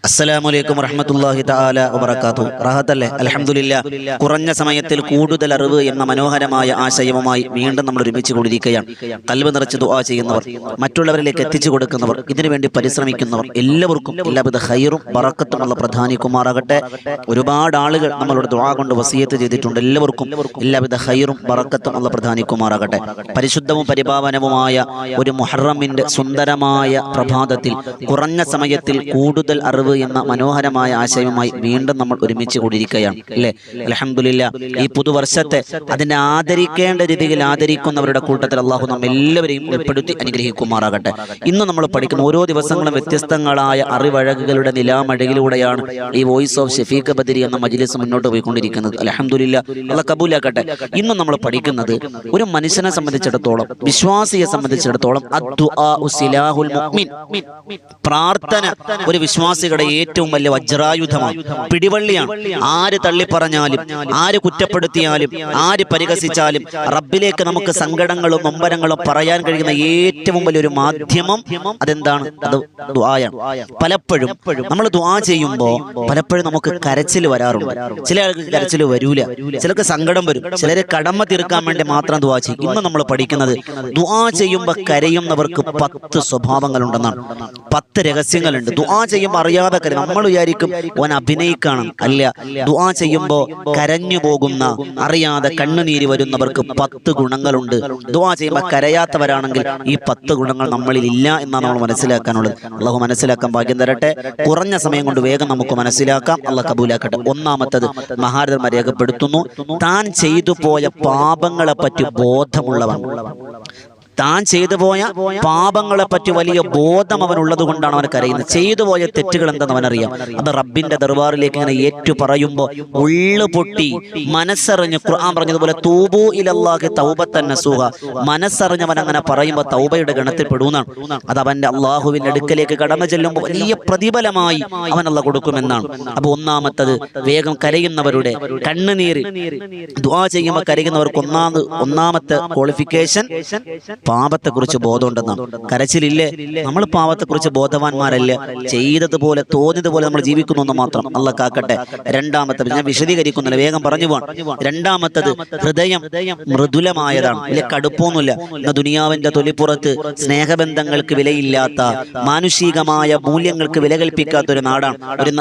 അസ്സലാമു വറഹ്മത്തുള്ളാഹി തആല വബറകാതുഹു. റാഹത്തല്ലേ? അൽഹംദുലില്ലാഹ്. കുറഞ്ഞ സമയത്തിൽ കൂടുതൽ അറിവ് എന്ന മനോഹരമായ ആശയവുമായി വീണ്ടും നമ്മൾ ഒരുമിച്ച് കൂടിയിരിക്കുകയാണ്. ഖൽബ് നിറച്ച് ദുആ ചെയ്യുന്നവർ, മറ്റുള്ളവരിലേക്ക് എത്തിച്ചു കൊടുക്കുന്നവർ, ഇതിനുവേണ്ടി പരിശ്രമിക്കുന്നവർ എല്ലാവർക്കും എല്ലാവിധ ഖൈറും ബറക്കത്തുമുള്ള പ്രധാനിക്കുമാറാകട്ടെ. ഒരുപാട് ആളുകൾ നമ്മളോട് ദുആ കൊണ്ട് വസിയത്ത് ചെയ്തിട്ടുണ്ട്. എല്ലാവർക്കും എല്ലാവിധ ഖൈറും ബറക്കത്തും ഉള്ള പ്രധാനിക്കുമാറാകട്ടെ. പരിശുദ്ധവും പരിപാവനവുമായ ഒരു മുഹറമിന്റെ സുന്ദരമായ പ്രഭാതത്തിൽ കുറഞ്ഞ സമയത്തിൽ കൂടുതൽ അറിവ് എന്ന മനോഹരമായ ആശയവുമായി വീണ്ടും നമ്മൾ ഒരുമിച്ച് കൂടിയിരിക്കുകയാണ് അല്ലേ? അൽഹംദുലില്ലാഹ്. ഈ പുതുവർഷത്തെ അതിനെ ആദരിക്കേണ്ട രീതിയിൽ ആദരിക്കുന്നവരുടെ കൂട്ടത്തിൽ അള്ളാഹു നമ്മെല്ലാവരെയും ഉൾപ്പെടുത്തി അനുഗ്രഹിക്കുമാറാകട്ടെ. ഇന്ന് നമ്മൾ പഠിക്കുന്ന ഓരോ ദിവസങ്ങളും വ്യത്യസ്തങ്ങളായ അറിവഴകുകളുടെ നിലാമഴകിലൂടെയാണ് ഈ വോയിസ് ഓഫ് ഷഫീഖ് ബദരി എന്ന മജ്ലിസ് മുന്നോട്ട് പോയിക്കൊണ്ടിരിക്കുന്നത്. അൽഹംദുലില്ലാഹ്, അല്ലാഹ് കബൂലാക്കട്ടെ. ഇന്ന് നമ്മൾ പഠിക്കുന്നത് ഒരു മനുഷ്യനെ സംബന്ധിച്ചിടത്തോളം, വിശ്വാസിയെ സംബന്ധിച്ചിടത്തോളം അദ്ദുആഉ സിലാഹുൽ മുഅ്മിൻ, പ്രാർത്ഥന ഒരു വിശ്വാസികളുടെ ഏറ്റവും വലിയ വജ്രായുധമാണ്, പിടിവള്ളിയാണ്. ആര് തള്ളിപ്പറഞ്ഞാലും, ആര് കുറ്റപ്പെടുത്തിയാലും, ആര് പരിഹസിച്ചാലും റബ്ബിലേക്ക് നമുക്ക് സങ്കടങ്ങളും നൊമ്പരങ്ങളും പറയാൻ കഴിയുന്ന ഏറ്റവും വലിയൊരു മാധ്യമം അതെന്താണ്? അത് ദുആയാണ്. പലപ്പോഴും നമ്മൾ ദുആ ചെയ്യുമ്പോൾ പലപ്പോഴും നമുക്ക് കരച്ചിൽ വരാറുണ്ട്. ചില ആൾക്ക് കരച്ചിൽ വരൂല, ചിലർക്ക് സങ്കടം വരും, ചിലര് കടമ തീർക്കാൻ വേണ്ടി മാത്രം ദുആ ചെയ്യും. ഇന്ന് നമ്മൾ പഠിക്കുന്നത് ദുആ ചെയ്യുമ്പോൾ കരയുന്നവർക്ക് 10 സ്വഭാവങ്ങളുണ്ടെന്നാണ്. 10 രഹസ്യങ്ങളുണ്ട്. ദുആ ചെയ്യുമ്പോൾ അറിയാതെ കരയും. നമ്മൾ വിചാരിക്കും ഓൻ അഭിനയിക്കണം. അല്ല, ദുആ ചെയ്യുമ്പോൾ കരഞ്ഞു പോകുന്ന, അറിയാതെ കണ്ണുനീര് വരുന്നവർക്ക് 10 ഗുണങ്ങളുണ്ട്. ദുആ ചെയ്യുമ്പോൾ കരയാത്തവരാണെങ്കിൽ ഈ 10 ഗുണങ്ങൾ നമ്മളിൽ ഇല്ല എന്നാണ് നമ്മൾ മനസ്സിലാക്കാനുള്ളത്. അള്ളാഹു മനസ്സിലാക്കാൻ ഭാഗ്യം തരട്ടെ. കുറഞ്ഞ സമയം കൊണ്ട് വേഗം നമുക്ക് മനസ്സിലാക്കാം. അള്ളാഹ് കബൂലാക്കട്ടെ. ഒന്നാമത്തത് മഹാരഥന്മാർ രേഖപ്പെടുത്തുന്നു, താൻ ചെയ്തു പോയ പാപങ്ങളെ പറ്റി ബോധമുള്ളവൻ. താൻ ചെയ്തു പോയ പാപങ്ങളെ പറ്റി വലിയ ബോധം അവനുള്ളത് കൊണ്ടാണ് അവൻ കരയുന്നത്. ചെയ്തു പോയ തെറ്റുകൾ എന്തെന്ന് അവനറിയാം. അത് റബ്ബിന്റെ ദർബാറിലേക്ക് ഇങ്ങനെ ഏറ്റു പറയുമ്പോൾ ഉള്ളു പൊട്ടി മനസ്സറിഞ്ഞ്, ഖുർആൻ പറഞ്ഞതുപോലെ തൂബു ഇലല്ലാഹി തൗബത്തൻ നസൂഹ, മനസ്സറിഞ്ഞവൻ അങ്ങനെ പറയുമ്പോൾ തൗബയുടെ ഗണത്തിൽ പെടുന്നതാണ്. അത് അവന്റെ അള്ളാഹുവിന്റെ അടുക്കലേക്ക് കടന്നു ചെല്ലുമ്പോൾ വലിയ പ്രതിഫലമായി അവൻ അള്ളാഹ് കൊടുക്കുമെന്നാണ്. അപ്പൊ ഒന്നാമത്തത്, വേഗം കരയുന്നവരുടെ കണ്ണുനീര് ദുആ ചെയ്യുമ്പോൾ കരയുന്നവർക്ക് ഒന്നാമത്തെ ക്വാളിഫിക്കേഷൻ പാപത്തെക്കുറിച്ച് ബോധമുണ്ടെന്നാണ്. കരച്ചിലില്ലേ? നമ്മൾ പാപത്തെക്കുറിച്ച് ബോധവാന്മാരല്ല, ചെയ്തതുപോലെ തോന്നിയതുപോലെ നമ്മൾ ജീവിക്കുന്നു എന്ന് മാത്രം. അള്ളാഹ് കാക്കട്ടെ. രണ്ടാമത്തെ, ഞാൻ വിശദീകരിക്കുന്നില്ല, വേഗം പറഞ്ഞു പോവാൻ. രണ്ടാമത്തത്, ഹൃദയം മൃദുലമായതാണ്, വലിയ കടുപ്പൊന്നുമില്ല. ഇന്ന് ദുനിയാവിന്റെ തൊലിപ്പുറത്ത് സ്നേഹബന്ധങ്ങൾക്ക് വിലയില്ലാത്ത, മാനുഷികമായ മൂല്യങ്ങൾക്ക് വില കൽപ്പിക്കാത്ത ഒരു നാടാണ്, ഒരു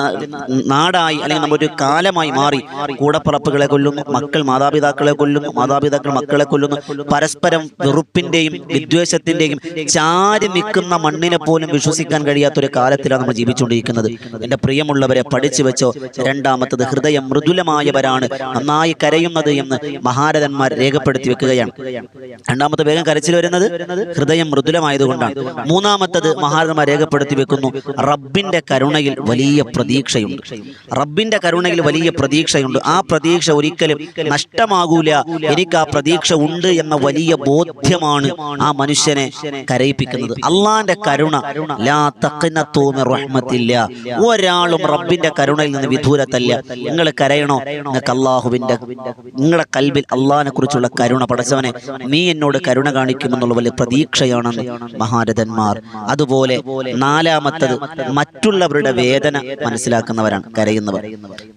നാടായി അല്ലെങ്കിൽ നമ്മുടെ ഒരു കാലമായി മാറി. കൂടപ്പറപ്പുകളെ കൊല്ലുന്നു, മക്കൾ മാതാപിതാക്കളെ കൊല്ലുന്നു, മാതാപിതാക്കൾ മക്കളെ കൊല്ലുന്നു. പരസ്പരം വെറുപ്പിന്റെയും വിദ്വേഷത്തിന്റെയും ചാരി നിൽക്കുന്ന മണ്ണിനെ പോലും വിശ്വസിക്കാൻ കഴിയാത്തൊരു കാലത്തിലാണ് നമ്മൾ ജീവിച്ചുകൊണ്ടിരിക്കുന്നത്. എന്റെ പ്രിയമുള്ളവരെ, പഠിച്ചു വെച്ചോ. രണ്ടാമത്തത്, ഹൃദയം മൃദുലമായവരാണ് നന്നായി കരയുന്നത് എന്ന് മഹാരഥന്മാർ രേഖപ്പെടുത്തി വെക്കുകയാണ്. രണ്ടാമത്തെ, വേഗം കരച്ചിൽ വരുന്നത് ഹൃദയം മൃദുലമായതുകൊണ്ടാണ്. മൂന്നാമത്തത്, മഹാരഥന്മാർ രേഖപ്പെടുത്തി വെക്കുന്നു, റബ്ബിന്റെ കരുണയിൽ വലിയ പ്രതീക്ഷയുണ്ട്. റബ്ബിന്റെ കരുണയിൽ വലിയ പ്രതീക്ഷയുണ്ട്. ആ പ്രതീക്ഷ ഒരിക്കലും നഷ്ടമാകൂല. എനിക്ക് ആ പ്രതീക്ഷ ഉണ്ട് എന്ന വലിയ ബോധ്യമാണ് ആ മനുഷ്യനെ കരയിപ്പിക്കുന്നത്. അള്ളാന്റെ കരുണ, ലാ തഖ്നതു മിർ റഹ്മത്തില്ലാ, ഒരാളും റബ്ബിന്റെ കരുണയിൽ നിന്ന് വിദൂരത്തല്ല. നിങ്ങൾ കരയണോ? നിങ്ങൾക്ക് അള്ളാഹുവിന്റെ, നിങ്ങളുടെ കൽബിൽ അള്ളാഹിനെ കുറിച്ചുള്ള കരുണ, പടച്ചവനെ നീ എന്നോട് കരുണ കാണിക്കുമെന്നുള്ള വലിയ പ്രതീക്ഷയാണെന്ന് മഹാരഥന്മാർ. അതുപോലെ നാലാമത്തത്, മറ്റുള്ളവരുടെ വേദന മനസ്സിലാക്കുന്നവരാണ് കരയുന്നവർ.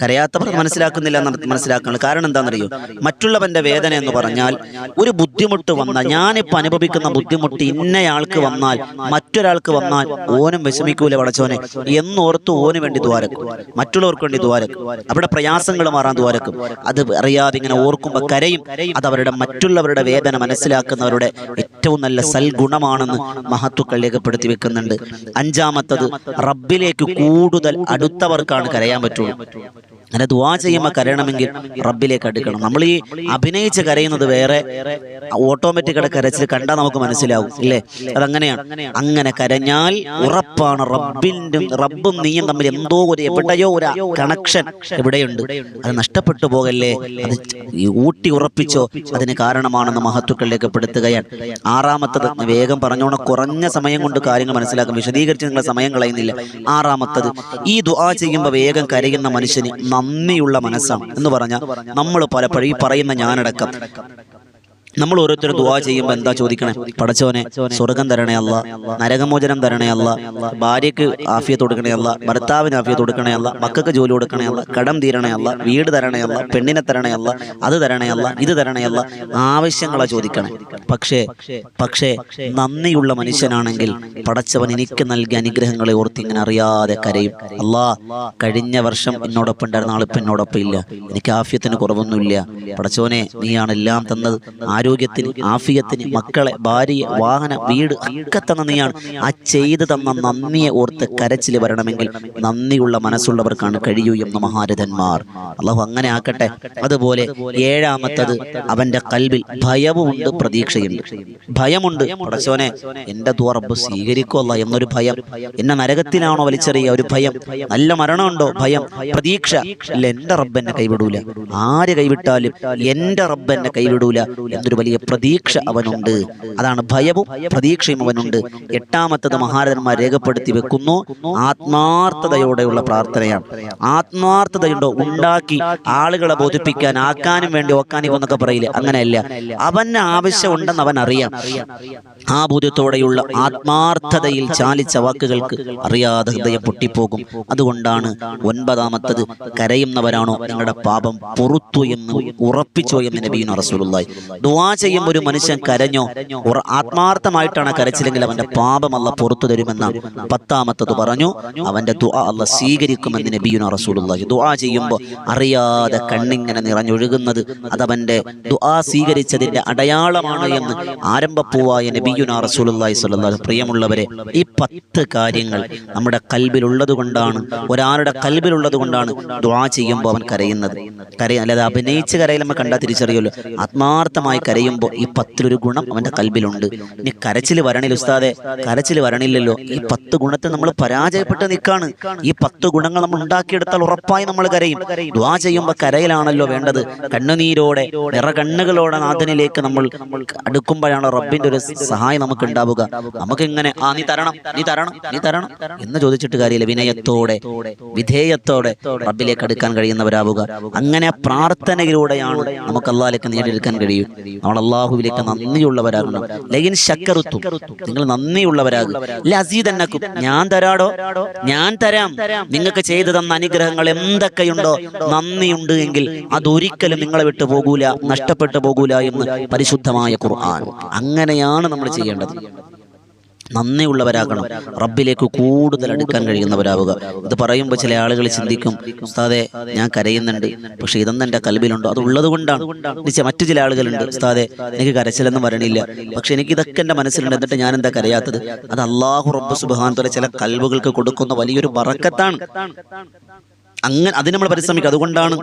കരയാത്തവർ മനസ്സിലാക്കുന്നില്ല എന്നാണ് മനസ്സിലാക്കുന്നത്. കാരണം എന്താണെന്നറിയോ? മറ്റുള്ളവന്റെ വേദന എന്ന് പറഞ്ഞാൽ, ഒരു ബുദ്ധിമുട്ട് വന്നാൽ, ഞാനിപ്പോൾ അനുഭവിക്കുന്ന ബുദ്ധിമുട്ട് ഇന്നയാൾക്ക് വന്നാൽ, മറ്റൊരാൾക്ക് വന്നാൽ ഓനും വിഷമിക്കൂല പടച്ചോനെ എന്നോർത്ത് ഓന് വേണ്ടി ദ്വാരക്കും, മറ്റുള്ളവർക്ക് വേണ്ടി ദ്വാരക്കും, അവിടെ പ്രയാസങ്ങൾ മാറാൻ ദ്വാരക്കും. അത് അറിയാതെ ഇങ്ങനെ ഓർക്കുമ്പോൾ കരയും. അത് അവരുടെ മറ്റുള്ളവരുടെ വേദന മനസ്സിലാക്കുന്നവരുടെ ഏറ്റവും നല്ല സൽഗുണമാണെന്ന് മഹത്തുക്കൾ രേഖപ്പെടുത്തി വെക്കുന്നുണ്ട്. അഞ്ചാമത്തത്, റബ്ബിലേക്ക് കൂടുതൽ അടുത്തവർക്കാണ് കരയാൻ പറ്റുള്ളൂ. അങ്ങനെ ദുആ ചെയ്യുമ്പോൾ കരയണമെങ്കിൽ റബ്ബിലേക്ക് അടുക്കണം. നമ്മൾ ഈ അഭിനയിച്ച് കരയുന്നത് വേറെ, ഓട്ടോമാറ്റിക്കടെ കരച്ചിൽ കണ്ടാൽ നമുക്ക് മനസ്സിലാവും ഇല്ലേ? അതങ്ങനെയാണ്. അങ്ങനെ കരഞ്ഞാൽ ഉറപ്പാണ് റബ്ബും നീയും തമ്മിൽ എന്തോ ഒരു, എവിടെയോ ഒരു കണക്ഷൻ എവിടെയുണ്ട്. അത് നഷ്ടപ്പെട്ടു പോകല്ലേ, അത് ഊട്ടി ഉറപ്പിച്ചോ, അതിന് കാരണമാണെന്ന് മഹത്തുക്കൾ രേഖപ്പെടുത്തുകയാണ്. ആറാമത്തത്, വേഗം പറഞ്ഞോണം, കുറഞ്ഞ സമയം കൊണ്ട് കാര്യങ്ങൾ മനസ്സിലാക്കും, വിശദീകരിച്ച് നിങ്ങളെ സമയം കളയുന്നില്ല. ആറാമത്തത്, ഈ ദുആ ചെയ്യുമ്പോൾ വേഗം കരയുന്ന മനുഷ്യന് നന്ദിയുള്ള മനസ്സാണ് എന്ന് പറഞ്ഞാൽ, നമ്മൾ പലപ്പോഴും ഈ പറയുന്ന ഞാനടക്കം നമ്മൾ ഓരോരുത്തരും ദുആ ചെയ്യുമ്പോൾ എന്താ ചോദിക്കണേ? പടച്ചോനെ സ്വർഗം തരണേ അല്ല, നരകമോചനം തരണേ അല്ല, ഭാര്യയ്ക്ക് ആഫിയത്ത് കൊടുക്കണേ അല്ല, ഭർത്താവിന് ആഫിയത്ത് കൊടുക്കണേ അല്ല, മക്കൾക്ക് ജോലി കൊടുക്കണേ അല്ല, കടം തീരണേ അല്ല, വീട് തരണേ അല്ല, പെണ്ണിനെ തരണേ അല്ല, അത് തരണേ അല്ല, ഇത് തരണേ അല്ല, ആവശ്യങ്ങളാ ചോദിക്കണേ. പക്ഷേ നന്ദിയുള്ള മനുഷ്യനാണെങ്കിൽ പടച്ചവൻ എനിക്ക് നൽകിയ അനുഗ്രഹങ്ങളെ ഓർത്ത് ഇങ്ങനെ അറിയാതെ കരയും. അല്ലാ, കഴിഞ്ഞ വർഷം എന്നോടൊപ്പം ഉണ്ടായിരുന്ന ആളിപ്പം എന്നോടൊപ്പം ഇല്ല, എനിക്ക് ആഫിയത്തിന് കുറവൊന്നുമില്ല. പടച്ചോനെ നീയാണ് എല്ലാം തന്നത്, ആരോഗ്യത്തിന്, ആഫിയത്തിന്, മക്കളെ, ഭാര്യയെ, വാഹനം, വീട് ഒക്കെ തന്ന നീയാണ്. ആ ചെയ്തു തന്ന നന്ദിയെ ഓർത്ത് കരച്ചിൽ വരണമെങ്കിൽ നന്ദിയുള്ള മനസ്സുള്ളവർക്കാണ് കഴിയൂ എന്ന് മഹാരഥന്മാർ. അള്ളാഹു അങ്ങനെ ആക്കട്ടെ. അതുപോലെ ഏഴാമത്തത്, അവന്റെ കൽബിൽ ഭയവുമുണ്ട്, പ്രതീക്ഷയുണ്ട്. ഭയമുണ്ട്, പടച്ചോനെ എന്റെ ദുആ റബ്ബ് സ്വീകരിക്കുമല്ല എന്നൊരു ഭയം. എന്നെ നരകത്തിലാണോ വലിച്ചെറിയ ഒരു ഭയം, നല്ല മരണമുണ്ടോ ഭയം, പ്രതീക്ഷ ഇല്ല എന്റെ റബ്ബ് എന്നെ കൈവിടൂല, ആര് കൈവിട്ടാലും എന്റെ റബ്ബ് എന്നെ കൈവിടൂല എന്നൊരു വലിയ പ്രതീക്ഷ അവനുണ്ട്. അതാണ് ഭയവും പ്രതീക്ഷയും അവനുണ്ട്. എട്ടാമത്തത് മഹാരഥന്മാർ രേഖപ്പെടുത്തി വെക്കുന്നു, ആത്മാർത്ഥതയോടെയുള്ള പ്രാർത്ഥനയാണ്. ആത്മാർത്ഥതയുണ്ടോ, ഉണ്ടാക്കി ആളുകളെ ബോധിപ്പിക്കാൻ, ആക്കാനും വേണ്ടി ഒക്കാനിക്കൊന്നൊക്കെ പറയില്ലേ, അങ്ങനെയല്ല. അവന് ആവശ്യമുണ്ടെന്ന് അവൻ അറിയാം. ആ ബോധ്യത്തോടെയുള്ള ആത്മാർത്ഥതയിൽ ചാലിച്ച വാക്കുകൾക്ക് അറിയാതെ ഹൃദയം പൊട്ടിപ്പോകും. അതുകൊണ്ടാണ് ഒൻപതാമത്തത്, കരയുന്നവരാണോ നിങ്ങളുടെ പാപം പൊറുത്തു എന്ന് ഉറപ്പിച്ചോ എന്ന് നബിയുനാ റസൂലുള്ളാഹി. ദുആ ചെയ്യുമ്പോൾ ഒരു മനുഷ്യൻ കരഞ്ഞോ, ആത്മാർത്ഥമായിട്ടാണ് കരച്ചിലെങ്കിൽ അവന്റെ പാപം അല്ലാഹ് പുറത്തു തരുമെന്നാണ്. പത്താമത്തത് പറഞ്ഞു, അവന്റെ ദുആ അല്ലാഹ് സ്വീകരിക്കുമെന്ന് നബിയുനാ റസൂലുള്ളാഹി. ദുആ ചെയ്യുമ്പോൾ അറിയാതെ കണ്ണിങ്ങനെ നിറഞ്ഞൊഴുകുന്നത് അതവന്റെ ദുആ സ്വീകരിച്ചതിന്റെ അടയാളമാണ് എന്ന് ആരംഭപ്പൂവായ നബിയുനാ റസൂലുള്ളാഹി സ്വല്ലല്ലാഹു അലൈഹി വസല്ലം. പ്രിയമുള്ളവരെ, ഈ 10 കാര്യങ്ങൾ നമ്മുടെ കൽബിലുള്ളത് കൊണ്ടാണ്, ഒരാളുടെ കൽബിലുള്ളത് കൊണ്ടാണ് ദുആ ചെയ്യുമ്പോൾ അവൻ കരയുന്നത്. അല്ലാതെ അഭിനയിച്ച് കരയിൽ നമ്മൾ കണ്ടാൽ തിരിച്ചറിയുമല്ലോ. ആത്മാർത്ഥമായി കരയുമ്പോൾ ഈ 10 ഗുണം അവന്റെ കൽബിലുണ്ട്. ഇനി കരച്ചിൽ വരണില്ല ഉസ്താദെ, കരച്ചിൽ വരണില്ലല്ലോ. ഈ 10 ഗുണത്തിൽ നമ്മൾ പരാജയപ്പെട്ട് നിൽക്കാണ്. ഈ 10 ഗുണങ്ങൾ നമ്മൾ ഉണ്ടാക്കിയെടുത്താൽ ഉറപ്പായി നമ്മൾ കരയും. ദുആ ചെയ്യുമ്പോൾ കരയിലാണല്ലോ വേണ്ടത്. കണ്ണുനീരോടെ, നിറകണ്ണുകളോടെ നാഥനിലേക്ക് നമ്മൾ അടുക്കുമ്പോഴാണ് റബ്ബിന്റെ ഒരു സഹായം നമുക്ക് ഉണ്ടാവുക. നമുക്കിങ്ങനെ നീ തരണം, നീ തരണം, നീ തരണം എന്ന് ചോദിച്ചിട്ട് കാര്യമില്ല. വിനയത്തോടെ, വിധേയത്തോടെ റബ്ബിലേക്ക് അടുക്കാൻ കഴിയുന്നവരാവുക. അങ്ങനെ പ്രാർത്ഥനയിലൂടെയാണ് നമുക്ക് അല്ലാഹുവിലേക്ക് നേടിയെടുക്കാൻ കഴിയും. നമ്മൾ അല്ലാഹുവിലേക്ക് നന്ദിയുള്ളവരാകണം. ലൈൻ ശക്കറുത്തും, നിങ്ങൾ നന്ദിയുള്ളവരാകും. ലസീദന്നക്കും, ഞാൻ തരാടോ, ഞാൻ തരാം. നിങ്ങൾക്ക് ചെയ്തു തന്ന അനുഗ്രഹങ്ങൾ എന്തൊക്കെയുണ്ടോ നന്ദിയുണ്ട് എങ്കിൽ അതൊരിക്കലും നിങ്ങളെ വിട്ടു പോകൂല, നഷ്ടപ്പെട്ടു പോകൂല എന്ന് പരിശുദ്ധമായ ഖുർആൻ. അങ്ങനെയാണ് നമ്മൾ ചെയ്യേണ്ടത്. നന്ദിയുള്ളവരാകണം, റബ്ബിലേക്ക് കൂടുതൽ അടുക്കാൻ കഴിയുന്നവരാവുക. ഇത് പറയുമ്പോൾ ചില ആളുകൾ ചിന്തിക്കും, ഉസ്താദെ ഞാൻ കരയുന്നുണ്ട്, പക്ഷെ ഇതൊന്നും എൻ്റെ കൽബിലുണ്ടോ, അതുള്ളത് കൊണ്ടാണ്. മറ്റു ചില ആളുകളുണ്ട്, ഉസ്താദെ എനിക്ക് കരച്ചിലൊന്നും വരണില്ല, പക്ഷെ എനിക്ക് ഇതൊക്കെ എൻ്റെ മനസ്സിലുണ്ട്, എന്നിട്ട് ഞാൻ എന്താ കരയാത്തത്. അത് അല്ലാഹു റബ്ബ് സുബ്ഹാനഹു വ തആല ചില കൽബുകൾക്ക് കൊടുക്കുന്ന വലിയൊരു ബറക്കത്താണ്. അങ്ങനെ അതിന് നമ്മൾ പരിശ്രമിക്കുക. അതുകൊണ്ടാണ്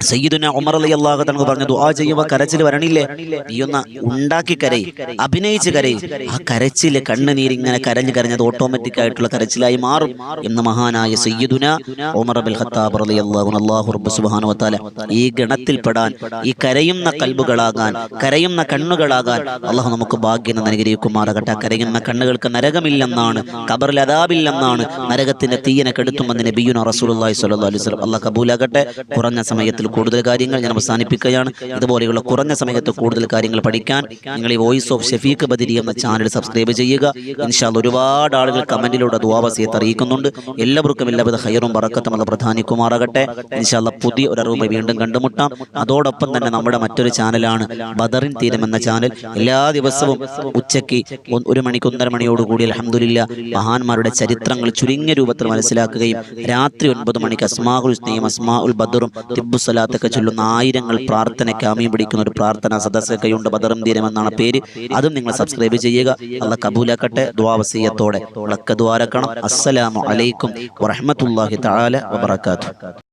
സയ്യിദുനാ ഉമർ റളിയല്ലാഹു അൻഹു പറഞ്ഞു, ദുആ ചെയ്യുമ്പോൾ കരച്ചിൽ വരണില്ലേ, നീയൊന്ന് ഉണ്ടാക്കി കരയി, അഭിനയിച്ച് കരയി. ആ കരച്ചില്, കണ്ണുനീരിങ്ങനെ കരഞ്ഞ് കരഞ്ഞത് ഓട്ടോമാറ്റിക് ആയിട്ടുള്ള കരച്ചിലായി മാറും എന്ന് മഹാനായ സയ്യിദുനാ ഉമർ ബിൻ ഖത്താബ് റളിയല്ലാഹു അൻഹു. അല്ലാഹു റബ്ബ് സുബ്ഹാനഹു വ തആല ഈ ഗണത്തിൽപ്പെടാൻ, ഈ കരയുന്ന കൽബുകളാകാൻ, കരയുന്ന കണ്ണുകളാകാൻ അല്ലാഹു നമുക്ക് ഭാഗ്യം അനുഗ്രഹിക്കുമാറാകട്ടെ. കരയുന്ന കണ്ണുകൾക്ക് നരകമില്ലെന്നാണ്, ഖബറിൽ അദാബില്ലെന്നാണ്, നരകത്തിന്റെ തീയനെ കെടുത്തുമെന്ന് നബിയുനാ റസൂലുള്ളാഹി സ്വല്ലല്ലാഹു അലൈഹി വസല്ലം. അല്ലാഹ് കബൂലാകട്ടെ. കുറഞ്ഞ സമയത്തിൽ കൂടുതൽ കാര്യങ്ങൾ ഞാൻ അവസാനിപ്പിക്കുകയാണ്. ഇതുപോലെയുള്ള കുറഞ്ഞ സമയത്ത് കൂടുതൽ കാര്യങ്ങൾ പഠിക്കാൻ നിങ്ങൾ ഈ വോയിസ് ഓഫ് ഷഫീഖ് ബദരി എന്ന ചാനൽ സബ്സ്ക്രൈബ് ചെയ്യുക. ഇൻഷാ അല്ലാഹ് ഒരുപാട് ആളുകൾ കമന്റിലൂടെ ദുആ വസിയത്ത് അറിയിക്കുന്നുണ്ട്. എല്ലാവർക്കും എല്ലാവിധ ഖൈറും ബറക്കത്തും അല്ലാഹ് പ്രധാനിക്കുമാറാകട്ടെ. ഇൻഷാ അല്ലാഹ് പുതിയ ഒരു അറിവുമായി വീണ്ടും കണ്ടുമുട്ടാം. അതോടൊപ്പം തന്നെ നമ്മുടെ മറ്റൊരു ചാനലാണ് ബദറിൻ തീരം എന്ന ചാനൽ. എല്ലാ ദിവസവും ഉച്ചയ്ക്ക് 1 മണിക്ക് 1:30 മണിയോടുകൂടി അൽഹംദുലില്ലാഹ് മഹാന്മാരുടെ ചരിത്രങ്ങൾ ചുരുങ്ങിയ രൂപത്തിൽ മനസ്സിലാക്കുകയും രാത്രി 9 മണിക്ക് അസ്മാഉൽ ഹുസ്നയും അസ്മാഉൽ ബദറും തിബ്ബു സലാത്തൊക്കെ ചൊല്ലുന്ന ആയിരങ്ങൾ പ്രാർത്ഥനയ്ക്ക് ആമീൻ പിടിക്കുന്ന ഒരു പ്രാർത്ഥന സദസ്സൊക്കെയുണ്ട്. ബദറും തീരം എന്നാണ് പേര്. അതും നിങ്ങൾ സബ്സ്ക്രൈബ് ചെയ്യുക. അല്ലാഹ് കബൂലാക്കട്ടെ. ദുആ വസിയത്തോടെ ഉളക്ക ദ്വാരക്കണം. അസ്സലാമു അലൈക്കും വറഹ്മത്തുള്ളാഹി തആല വബറകാതുഹു.